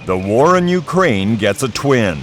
the war in Ukraine gets a twin.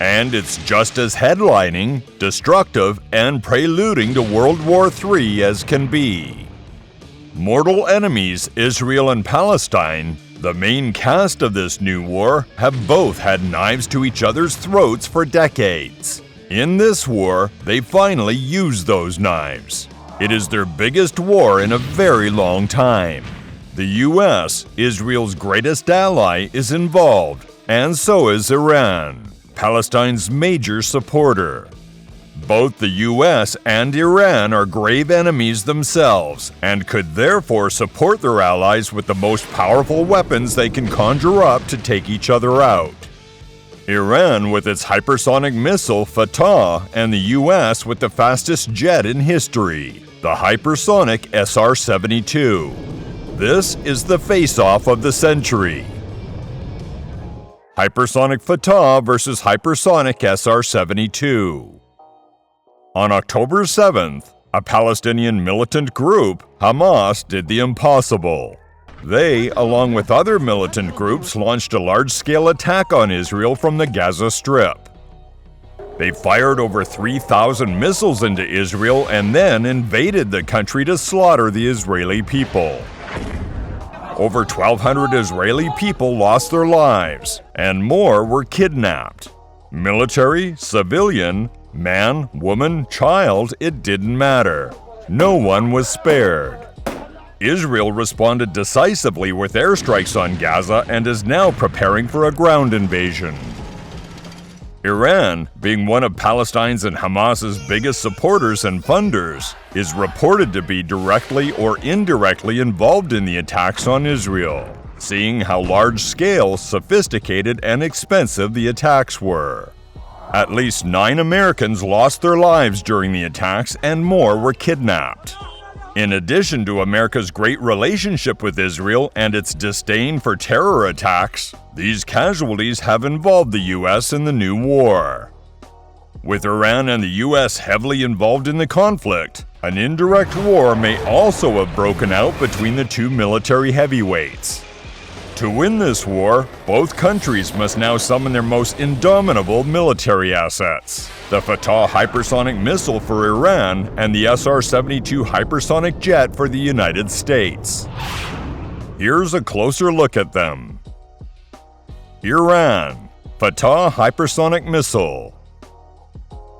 And it's just as headlining, destructive, and preluding to World War III as can be. Mortal enemies Israel and Palestine, the main cast of this new war, have both had knives to each other's throats for decades. In this war, they finally use those knives. It is their biggest war in a very long time. The US, Israel's greatest ally, is involved, and so is Iran, Palestine's major supporter. Both the US and Iran are grave enemies themselves, and could therefore support their allies with the most powerful weapons they can conjure up to take each other out. Iran with its hypersonic missile Fattah, and the US with the fastest jet in history, the hypersonic SR-72. This is the face-off of the century. Hypersonic Fattah versus Hypersonic SR-72. On October 7th, a Palestinian militant group, Hamas, did the impossible. They, along with other militant groups, launched a large-scale attack on Israel from the Gaza Strip. They fired over 3,000 missiles into Israel and then invaded the country to slaughter the Israeli people. Over 1,200 Israeli people lost their lives, and more were kidnapped. Military, civilian, man, woman, child, it didn't matter. No one was spared. Israel responded decisively with airstrikes on Gaza and is now preparing for a ground invasion. Iran, being one of Palestine's and Hamas's biggest supporters and funders, is reported to be directly or indirectly involved in the attacks on Israel, seeing how large-scale, sophisticated, and expensive the attacks were. At least 9 Americans lost their lives during the attacks and more were kidnapped. In addition to America's great relationship with Israel and its disdain for terror attacks, these casualties have involved the US in the new war. With Iran and the US heavily involved in the conflict, an indirect war may also have broken out between the two military heavyweights. To win this war, both countries must now summon their most indomitable military assets: the Fattah hypersonic missile for Iran and the SR-72 hypersonic jet for the United States. Here's a closer look at them. Iran, Fattah hypersonic missile.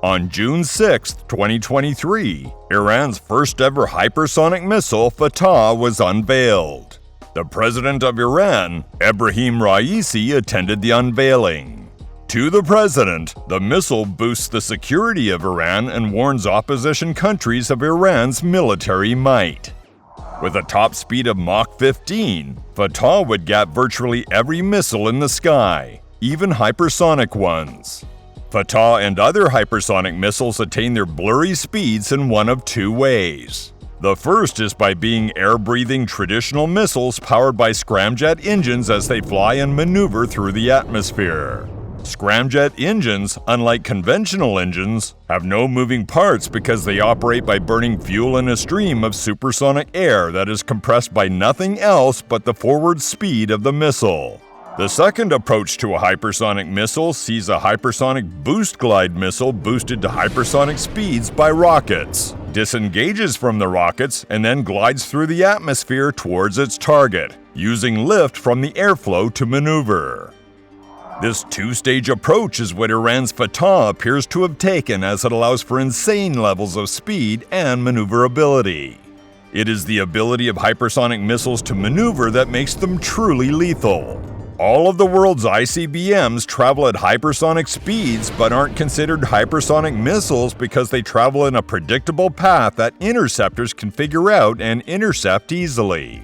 On June 6, 2023, Iran's first ever hypersonic missile, Fattah, was unveiled. The president of Iran, Ebrahim Raisi, attended the unveiling. To the president, the missile boosts the security of Iran and warns opposition countries of Iran's military might. With a top speed of Mach 15, Fattah would gap virtually every missile in the sky, even hypersonic ones. Fattah and other hypersonic missiles attain their blurry speeds in one of two ways. The first is by being air-breathing traditional missiles powered by scramjet engines as they fly and maneuver through the atmosphere. Scramjet engines, unlike conventional engines, have no moving parts because they operate by burning fuel in a stream of supersonic air that is compressed by nothing else but the forward speed of the missile. The second approach to a hypersonic missile sees a hypersonic boost glide missile boosted to hypersonic speeds by rockets, disengages from the rockets, and then glides through the atmosphere towards its target, using lift from the airflow to maneuver. This two-stage approach is what Iran's Fattah appears to have taken, as it allows for insane levels of speed and maneuverability. It is the ability of hypersonic missiles to maneuver that makes them truly lethal. All of the world's ICBMs travel at hypersonic speeds but aren't considered hypersonic missiles because they travel in a predictable path that interceptors can figure out and intercept easily.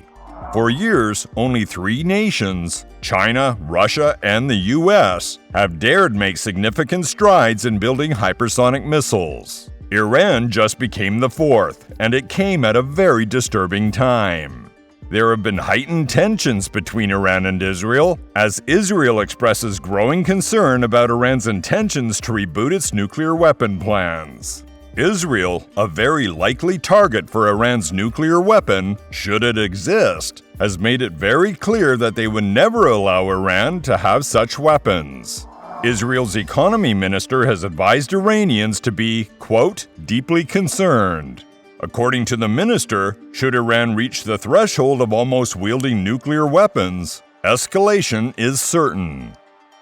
For years, only 3 nations, China, Russia, and the US, have dared make significant strides in building hypersonic missiles. Iran just became the 4th, and it came at a very disturbing time. There have been heightened tensions between Iran and Israel, as Israel expresses growing concern about Iran's intentions to reboot its nuclear weapon plans. Israel, a very likely target for Iran's nuclear weapon, should it exist, has made it very clear that they would never allow Iran to have such weapons. Israel's economy minister has advised Iranians to be, quote, deeply concerned. According to the minister, should Iran reach the threshold of almost wielding nuclear weapons, escalation is certain.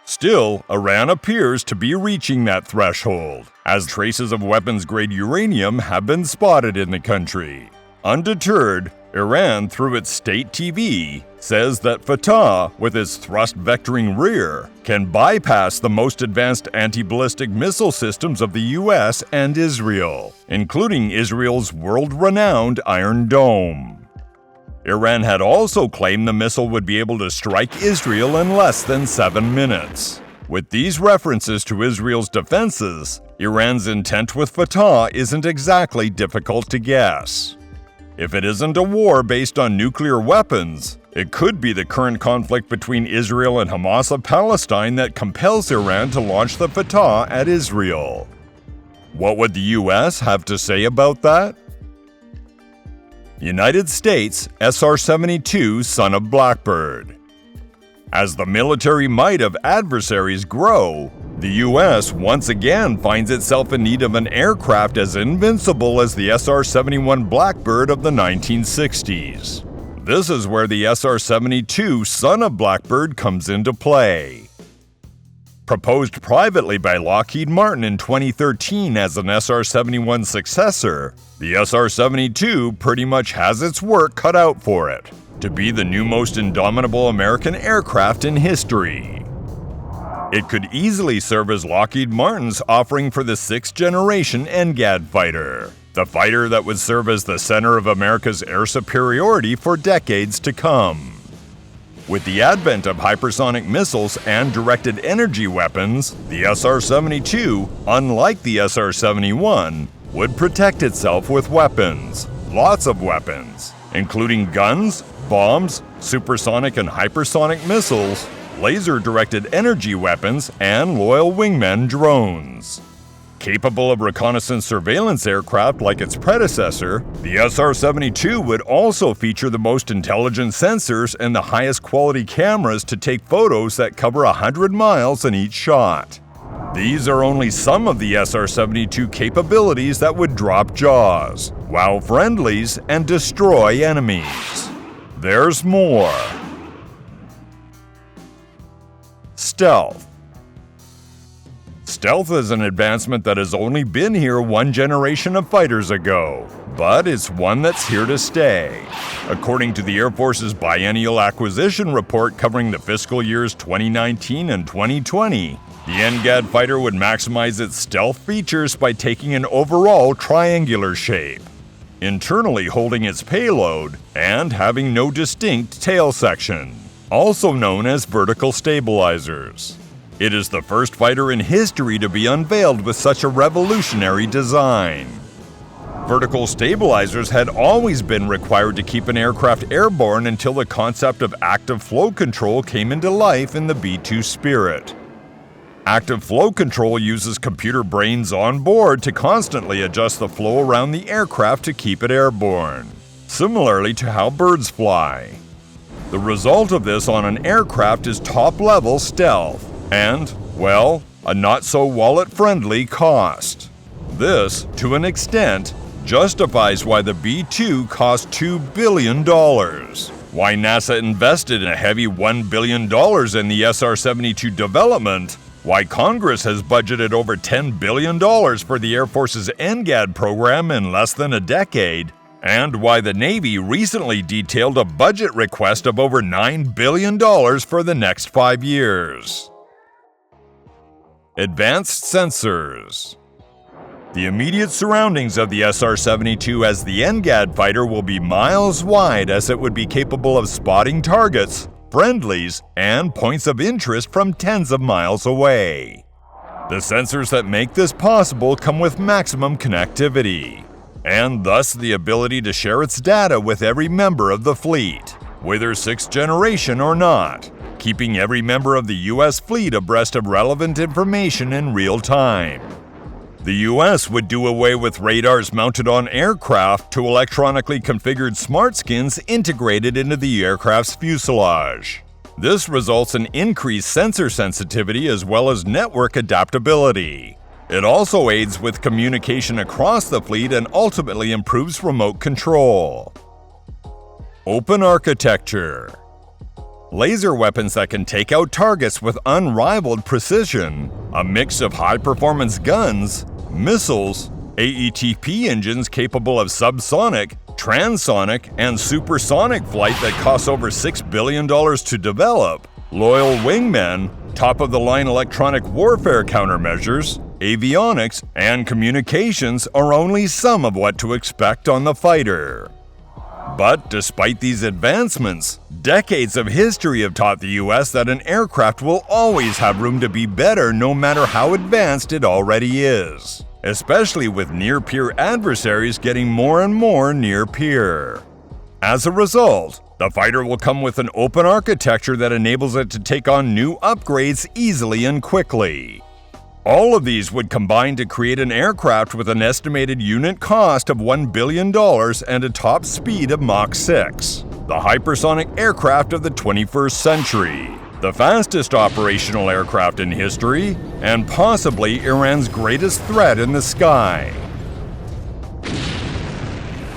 Still, Iran appears to be reaching that threshold, as traces of weapons-grade uranium have been spotted in the country. Undeterred, Iran, through its state TV, says that Fattah, with its thrust-vectoring rear, can bypass the most advanced anti-ballistic missile systems of the US and Israel, including Israel's world-renowned Iron Dome. Iran had also claimed the missile would be able to strike Israel in less than 7 minutes. With these references to Israel's defenses, Iran's intent with Fattah isn't exactly difficult to guess. If it isn't a war based on nuclear weapons, it could be the current conflict between Israel and Hamas of Palestine that compels Iran to launch the Fattah at Israel. What would the US have to say about that? United States SR-72 Son of Blackbird. As the military might of adversaries grow, the US once again finds itself in need of an aircraft as invincible as the SR-71 Blackbird of the 1960s. This is where the SR-72 Son of Blackbird comes into play. Proposed privately by Lockheed Martin in 2013 as an SR-71 successor, the SR-72 pretty much has its work cut out for it to be the new most indomitable American aircraft in history. It could easily serve as Lockheed Martin's offering for the 6th-generation NGAD fighter, the fighter that would serve as the center of America's air superiority for decades to come. With the advent of hypersonic missiles and directed energy weapons, the SR-72, unlike the SR-71, would protect itself with weapons, lots of weapons, including guns, bombs, supersonic and hypersonic missiles, laser-directed energy weapons, and loyal wingmen drones. Capable of reconnaissance surveillance aircraft like its predecessor, the SR-72 would also feature the most intelligent sensors and the highest quality cameras to take photos that cover 100 miles in each shot. These are only some of the SR-72 capabilities that would drop jaws, wow friendlies, and destroy enemies. There's more. Stealth. Stealth is an advancement that has only been here one generation of fighters ago, but it's one that's here to stay. According to the Air Force's biennial acquisition report covering the fiscal years 2019 and 2020, the NGAD fighter would maximize its stealth features by taking an overall triangular shape, internally holding its payload, and having no distinct tail section, also known as vertical stabilizers. It is the first fighter in history to be unveiled with such a revolutionary design. Vertical stabilizers had always been required to keep an aircraft airborne until the concept of active flow control came into life in the B-2 Spirit. Active flow control uses computer brains on board to constantly adjust the flow around the aircraft to keep it airborne, similarly to how birds fly. The result of this on an aircraft is top-level stealth and, well, a not-so-wallet-friendly cost. This, to an extent, justifies why the B-2 cost $2 billion, why NASA invested a heavy $1 billion in the SR-72 development, why Congress has budgeted over $10 billion for the Air Force's NGAD program in less than a decade, and why the Navy recently detailed a budget request of over $9 billion for the next 5 years. Advanced sensors. The immediate surroundings of the SR-72 as the NGAD fighter will be miles wide, as it would be capable of spotting targets, friendlies, and points of interest from tens of miles away. The sensors that make this possible come with maximum connectivity, and thus the ability to share its data with every member of the fleet, whether 6th generation or not, keeping every member of the US fleet abreast of relevant information in real time. The US would do away with radars mounted on aircraft to electronically configured smart skins integrated into the aircraft's fuselage. This results in increased sensor sensitivity as well as network adaptability. It also aids with communication across the fleet and ultimately improves remote control. Open architecture. Laser weapons that can take out targets with unrivaled precision, a mix of high-performance guns, missiles, AETP engines capable of subsonic, transonic, and supersonic flight that costs over $6 billion to develop, loyal wingmen, top-of-the-line electronic warfare countermeasures, avionics, and communications are only some of what to expect on the fighter. But despite these advancements, decades of history have taught the US that an aircraft will always have room to be better no matter how advanced it already is, especially with near-peer adversaries getting more and more near-peer. As a result, the fighter will come with an open architecture that enables it to take on new upgrades easily and quickly. All of these would combine to create an aircraft with an estimated unit cost of $1 billion and a top speed of Mach 6, the hypersonic aircraft of the 21st century, the fastest operational aircraft in history, and possibly Iran's greatest threat in the sky.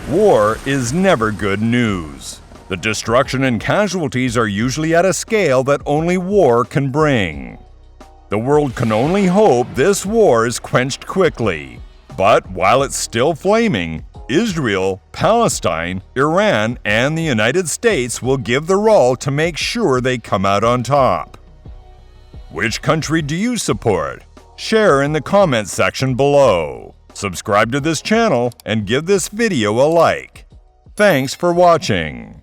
War is never good news. The destruction and casualties are usually at a scale that only war can bring. The world can only hope this war is quenched quickly. But while it's still flaming, Israel, Palestine, Iran, and the United States will give their all to make sure they come out on top. Which country do you support? Share in the comments section below. Subscribe to this channel and give this video a like. Thanks for watching.